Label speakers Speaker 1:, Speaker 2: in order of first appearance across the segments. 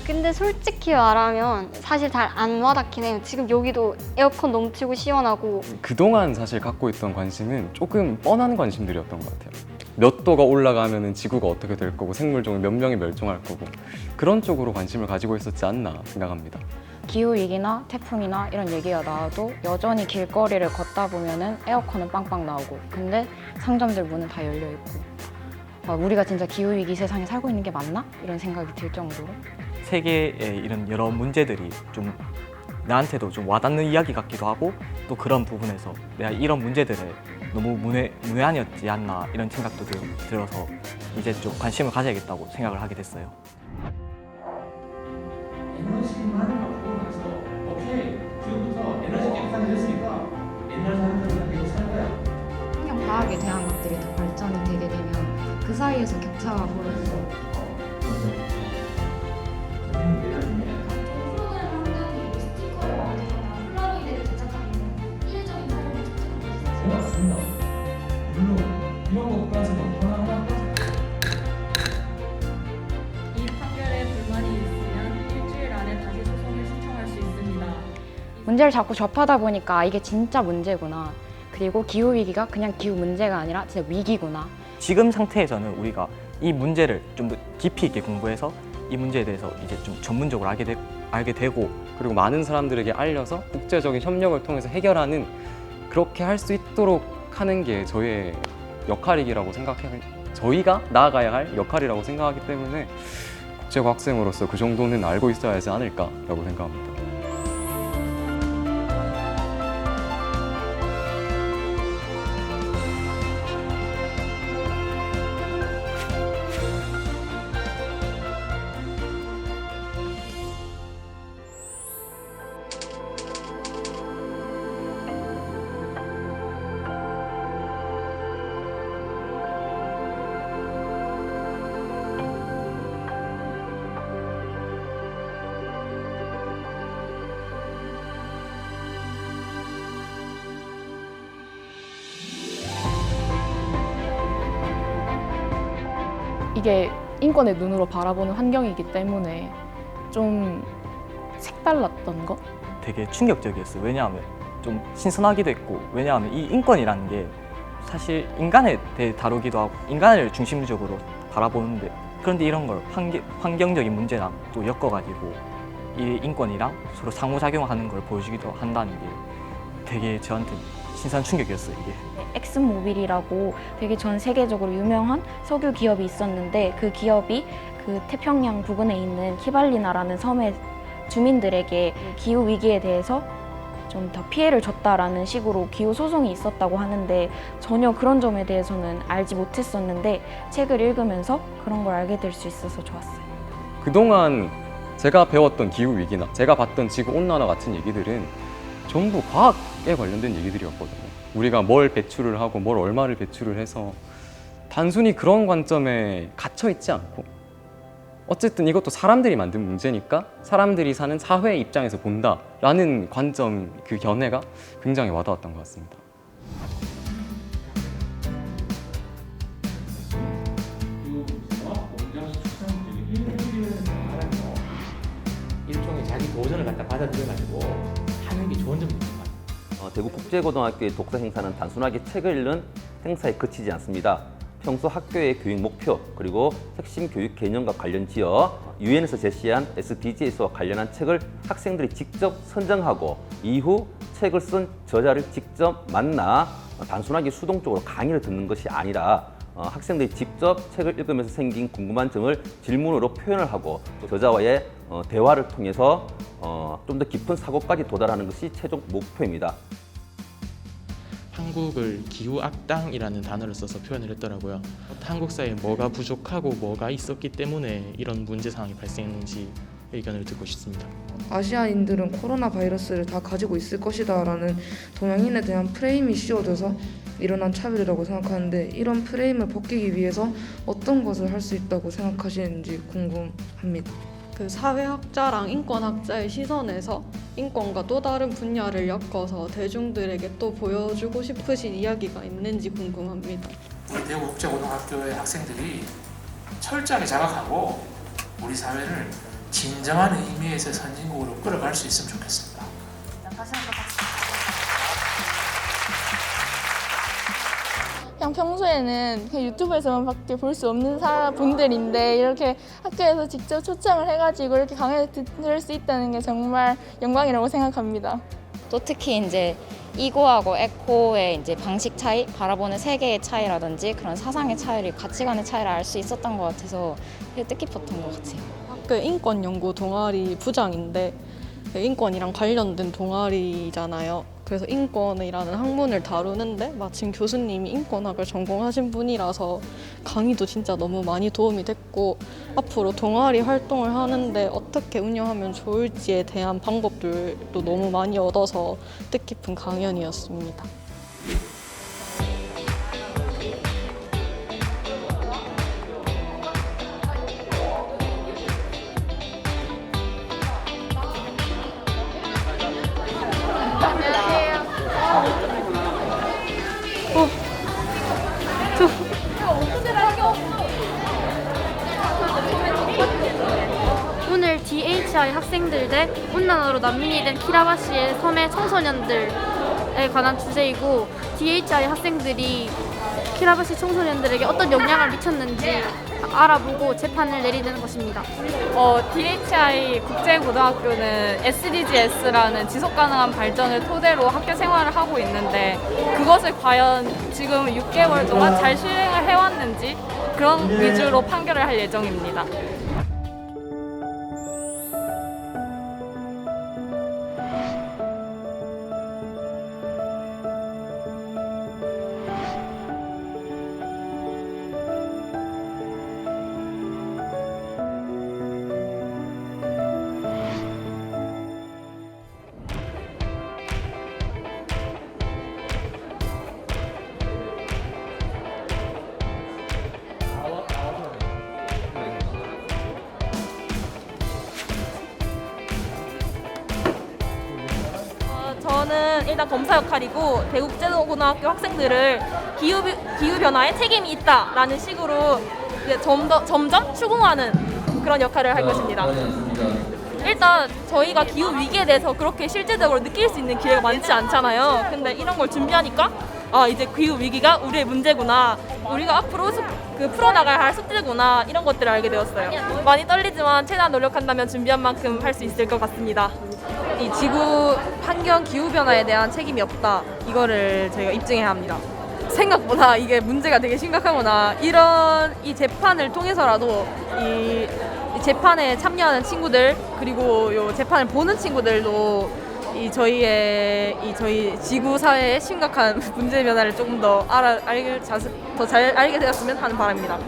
Speaker 1: 근데 솔직히 말하면 사실 잘 안 와닿긴 해요. 지금 여기도 에어컨 넘치고 시원하고
Speaker 2: 그동안 사실 갖고 있던 관심은 조금 뻔한 관심들이었던 것 같아요. 몇 도가 올라가면 지구가 어떻게 될 거고 생물종이 몇 명이 멸종할 거고 그런 쪽으로 관심을 가지고 있었지 않나 생각합니다.
Speaker 3: 기후위기나 태풍이나 이런 얘기가 나와도 여전히 길거리를 걷다 보면은 에어컨은 빵빵 나오고 근데 상점들 문은 다 열려있고 우리가 진짜 기후위기 세상에 살고 있는 게 맞나? 이런 생각이 들 정도로
Speaker 4: 세계의 이런 여러 문제들이 좀 나한테도 좀 와닿는 이야기 같기도 하고 또 그런 부분에서 내가 이런 문제들에 너무 문외한이었지 않나 이런 생각도 들어서 이제 좀 관심을 가져야겠다고 생각을 하게 됐어요.
Speaker 5: 에너지만 갖고 나서 오케이 지금부터 에너지 개판이 됐으니까 옛날 사람들이랑 계속 살 거야.
Speaker 6: 환경과학에 대한 것들이 더 발전이 되게 되면 그 사이에서 격차가 벌어져서
Speaker 5: 맞습니다. 물론 이런 것까지도 하나하나
Speaker 7: 이 판결에 불만이 있으면 일주일 안에 다시 소송을 신청할 수 있습니다.
Speaker 3: 문제를 자꾸 접하다 보니까 이게 진짜 문제구나. 그리고 기후위기가 그냥 기후 문제가 아니라 진짜 위기구나.
Speaker 4: 지금 상태에서는 우리가 이 문제를 좀 더 깊이 있게 공부해서 이 문제에 대해서 이제 좀 전문적으로 알게 되고
Speaker 2: 그리고 많은 사람들에게 알려서 국제적인 협력을 통해서 해결하는 그렇게 할 수 있도록 하는 게 저희의 역할이라고 생각해요. 저희가 나아가야 할 역할이라고 생각하기 때문에 국제과학생으로서 그 정도는 알고 있어야 하지 않을까라고 생각합니다.
Speaker 8: 이게 인권의 눈으로 바라보는 환경이기 때문에 좀 색달랐던 거?
Speaker 4: 되게 충격적이었어요. 왜냐하면 좀 신선하기도 했고 왜냐하면 이 인권이라는 게 사실 인간에 대해 다루기도 하고 인간을 중심적으로 바라보는데 그런데 이런 걸 환경적인 문제랑 또 엮어가지고 이 인권이랑 서로 상호작용하는 걸 보여주기도 한다는 게 되게 저한테 신선 충격이었어요. 이게.
Speaker 3: 엑슨모빌이라고 되게 전 세계적으로 유명한 석유 기업이 있었는데 그 기업이 그 태평양 부근에 있는 키발리나라는 섬의 주민들에게 기후 위기에 대해서 좀 더 피해를 줬다라는 식으로 기후 소송이 있었다고 하는데 전혀 그런 점에 대해서는 알지 못했었는데 책을 읽으면서 그런 걸 알게 될 수 있어서 좋았어요.
Speaker 2: 그동안 제가 배웠던 기후위기나 제가 봤던 지구온난화 같은 얘기들은 전부 과학에 관련된 얘기들이었거든요. 우리가 뭘 배출을 하고 뭘 얼마를 배출을 해서 단순히 그런 관점에 갇혀 있지 않고 어쨌든 이것도 사람들이 만든 문제니까 사람들이 사는 사회의 입장에서 본다라는 관점, 그 견해가 굉장히 와닿았던 것 같습니다.
Speaker 5: 일종의 자기 도전을 갖다 받아들여가지고 하는 게 좋은 점인 것 같아요.
Speaker 9: 대구국제고등학교의 독서 행사는 단순하게 책을 읽는 행사에 그치지 않습니다. 평소 학교의 교육 목표 그리고 핵심 교육 개념과 관련 지어 유엔에서 제시한 SDGs와 관련한 책을 학생들이 직접 선정하고 이후 책을 쓴 저자를 직접 만나 단순하게 수동적으로 강의를 듣는 것이 아니라 학생들이 직접 책을 읽으면서 생긴 궁금한 점을 질문으로 표현을 하고 또 저자와의 대화를 통해서 좀 더 깊은 사고까지 도달하는 것이 최종 목표입니다.
Speaker 10: 한국을 기후악당이라는 단어를 써서 표현을 했더라고요. 한국 사회에 뭐가 부족하고 뭐가 있었기 때문에 이런 문제상황이 발생했는지 의견을 듣고 싶습니다.
Speaker 11: 아시아인들은 코로나 바이러스를 다 가지고 있을 것이다 라는 동양인에 대한 프레임이 씌워져서 일어난 차별이라고 생각하는데 이런 프레임을 벗기기 위해서 어떤 것을 할 수 있다고 생각하시는지 궁금합니다.
Speaker 12: 그 사회학자랑 인권학자의 시선에서 인권과 또 다른 분야를 엮어서 대중들에게 또 보여주고 싶으신 이야기가 있는지 궁금합니다.
Speaker 5: 우리 대구국제고등학교의 학생들이 철저하게 자각하고 우리 사회를 진정한 의미에서 선진국으로 끌어갈 수 있으면 좋겠습니다.
Speaker 7: 다시 한번 박수.
Speaker 13: 그냥 평소에는 그냥 유튜브에서만밖에 볼 수 없는 분들인데 이렇게 학교에서 직접 초청을 해가지고 이렇게 강연을 들을 수 있다는 게 정말 영광이라고 생각합니다.
Speaker 14: 또 특히 이제 이고하고 에코의 이제 방식 차이, 바라보는 세계의 차이라든지 그런 사상의 차이를, 가치관의 차이를 알 수 있었던 것 같아서 되게 뜻깊었던 것 같아요.
Speaker 12: 학교 인권연구 동아리 부장인데 인권이랑 관련된 동아리잖아요. 그래서 인권이라는 학문을 다루는데 마침 교수님이 인권학을 전공하신 분이라서 강의도 진짜 너무 많이 도움이 됐고 앞으로 동아리 활동을 하는데 어떻게 운영하면 좋을지에 대한 방법들도 너무 많이 얻어서 뜻깊은 강연이었습니다.
Speaker 15: 오늘 DHI 학생들 대 온난화로 난민이 된 키라바시의 섬의 청소년들에 관한 주제이고 DHI 학생들이 키라바시 청소년들에게 어떤 영향을 미쳤는지 알아보고 재판을 내리는 것입니다.
Speaker 16: DHI 국제고등학교는 SDGs라는 지속가능한 발전을 토대로 학교 생활을 하고 있는데 그것을 과연 지금 6개월 동안 잘 실행을 해왔는지 그런 위주로 판결을 할 예정입니다.
Speaker 17: 저는 일단 검사 역할이고 대국제고등학교 학생들을 기후변화에 책임이 있다라는 식으로 점점 추궁하는 그런 역할을 할 것입니다. 일단 저희가 기후 위기에 대해서 그렇게 실제적으로 느낄 수 있는 기회가 많지 않잖아요. 근데 이런 걸 준비하니까 이제 기후 위기가 우리의 문제구나, 우리가 앞으로 풀어나가야 할 숙제구나, 이런 것들을 알게 되었어요. 많이 떨리지만 최대한 노력한다면 준비한 만큼 할 수 있을 것 같습니다. 이 지구 환경 기후 변화에 대한 책임이 없다, 이거를 저희가 입증해야 합니다. 생각보다 이게 문제가 되게 심각하구나, 이런 이 재판을 통해서라도 이 재판에 참여하는 친구들, 그리고 요 재판을 보는 친구들도 저희 지구 사회의 심각한 문제 변화를 조금 더 더 잘 알게 되었으면 하는 바람입니다.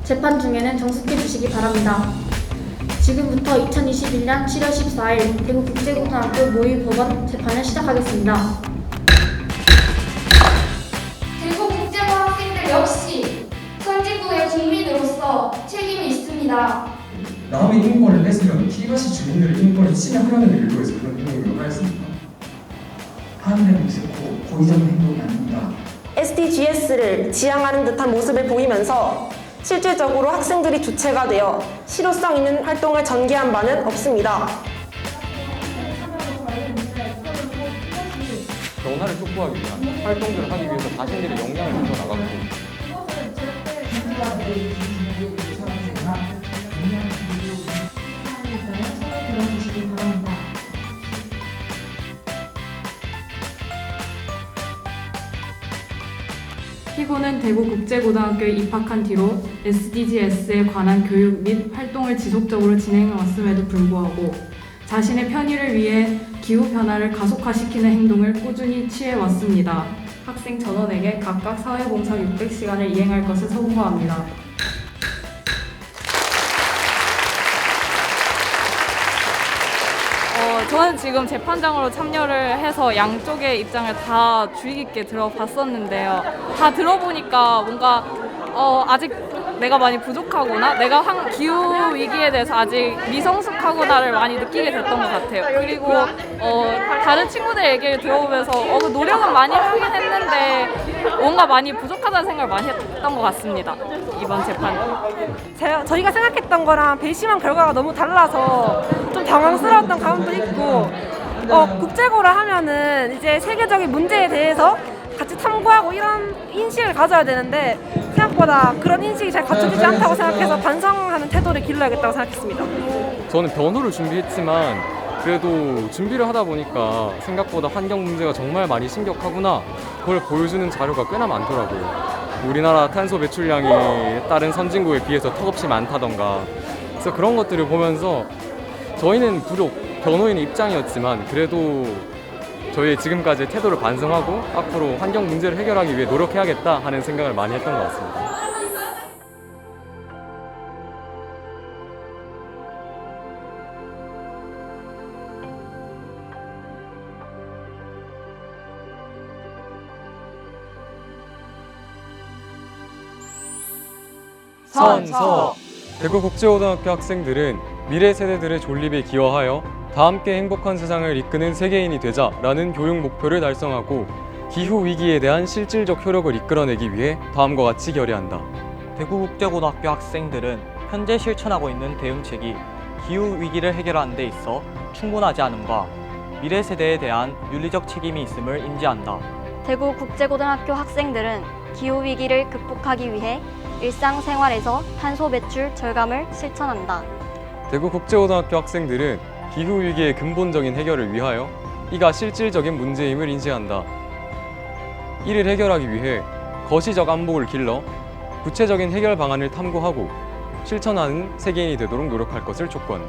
Speaker 15: 재판 중에는 정숙해 주시기 바랍니다. 지금부터 2021년 7월 14일 대구국제고등학교 모의법원 재판을 시작하겠습니다.
Speaker 18: 대구국제고 학생들 역시 선진국의 국민으로서 책임이 있습니다.
Speaker 19: 남의 인권을 뺏으면 키바시 주민들의 인권을 침해하려는 의도에서 그런 행동을 하였습니까? 하늘의 무색고 고의적인 행동이 아닙니다.
Speaker 20: SDGs를 지향하는 듯한 모습을 보이면서 실질적으로 학생들이 주체가 되어 실효성 있는 활동을 전개한 바는 없습니다.
Speaker 2: 변화를 촉구하기 위한 활동들을 하기 위해서 자신들의 역량을 펼쳐나가고
Speaker 21: 피고는 대구국제고등학교에 입학한 뒤로 SDGs에 관한 교육 및 활동을 지속적으로 진행해왔음에도 불구하고 자신의 편의를 위해 기후변화를 가속화시키는 행동을 꾸준히 취해왔습니다. 학생 전원에게 각각 사회봉사 600시간을 이행할 것을 선고합니다.
Speaker 16: 저는 지금 재판장으로 참여를 해서 양쪽의 입장을 다 주의 깊게 들어봤었는데요. 다 들어보니까 뭔가 아직 내가 많이 부족하구나, 내가 기후 위기에 대해서 아직 미성숙하구나를 많이 느끼게 됐던 것 같아요. 그리고 다른 친구들 얘기를 들어보면서 노력은 많이 하긴 했는데 뭔가 많이 부족하다는 생각을 많이 했던 것 같습니다. 이번 재판.
Speaker 1: 저희가 생각했던 거랑 배심한 결과가 너무 달라서 좀 당황스러웠던 감도 있고, 국제고를 하면은 이제 세계적인 문제에 대해서 같이 탐구하고 이런 인식을 가져야 되는데 생각보다 그런 인식이 잘 갖춰지지 않다고 생각해서 반성하는 태도를 길러야겠다고 생각했습니다.
Speaker 2: 저는 변호를 준비했지만 그래도 준비를 하다 보니까 생각보다 환경 문제가 정말 많이 심각하구나, 그걸 보여주는 자료가 꽤나 많더라고요. 우리나라 탄소 배출량이 다른 선진국에 비해서 턱없이 많다던가, 그래서 그런 것들을 보면서 저희는 비록 변호인의 입장이었지만 그래도 저희의 지금까지의 태도를 반성하고 앞으로 환경 문제를 해결하기 위해 노력해야겠다 하는 생각을 많이 했던 것 같습니다. 선서. 대구국제고등학교 학생들은 미래 세대들의 존립에 기여하여 다 함께 행복한 세상을 이끄는 세계인이 되자라는 교육 목표를 달성하고 기후 위기에 대한 실질적 효력을 이끌어내기 위해 다음과 같이 결의한다.
Speaker 4: 대구국제고등학교 학생들은 현재 실천하고 있는 대응책이 기후 위기를 해결하는 데 있어 충분하지 않음과 미래 세대에 대한 윤리적 책임이 있음을 인지한다.
Speaker 22: 대구국제고등학교 학생들은 기후 위기를 극복하기 위해 일상생활에서 탄소 배출 절감을 실천한다.
Speaker 2: 대구국제고등학교 학생들은 기후위기의 근본적인 해결을 위하여 이가 실질적인 문제임을 인지한다. 이를 해결하기 위해 거시적 안목을 길러 구체적인 해결 방안을 탐구하고 실천하는 세계인이 되도록 노력할 것을 촉구한다.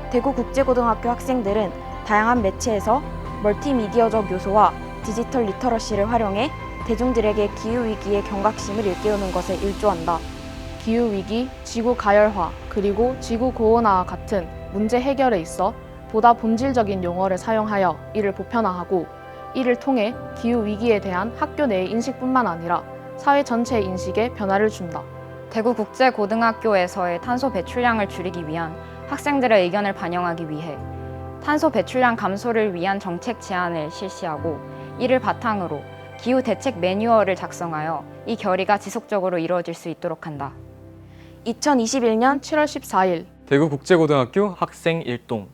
Speaker 3: 대구국제고등학교 학생들은 다양한 매체에서 멀티미디어적 요소와 디지털 리터러시를 활용해 대중들에게 기후위기의 경각심을 일깨우는 것에 일조한다.
Speaker 8: 기후위기, 지구 가열화, 그리고 지구 고온화와 같은 문제 해결에 있어 보다 본질적인 용어를 사용하여 이를 보편화하고, 이를 통해 기후위기에 대한 학교 내의 인식뿐만 아니라 사회 전체의 인식에 변화를 준다.
Speaker 14: 대구국제고등학교에서의 탄소 배출량을 줄이기 위한 학생들의 의견을 반영하기 위해 탄소 배출량 감소를 위한 정책 제안을 실시하고, 이를 바탕으로 기후 대책 매뉴얼을 작성하여 이 결의가 지속적으로 이루어질 수 있도록 한다.
Speaker 3: 2021년 7월 14일
Speaker 2: 대구국제고등학교
Speaker 4: 학생 일동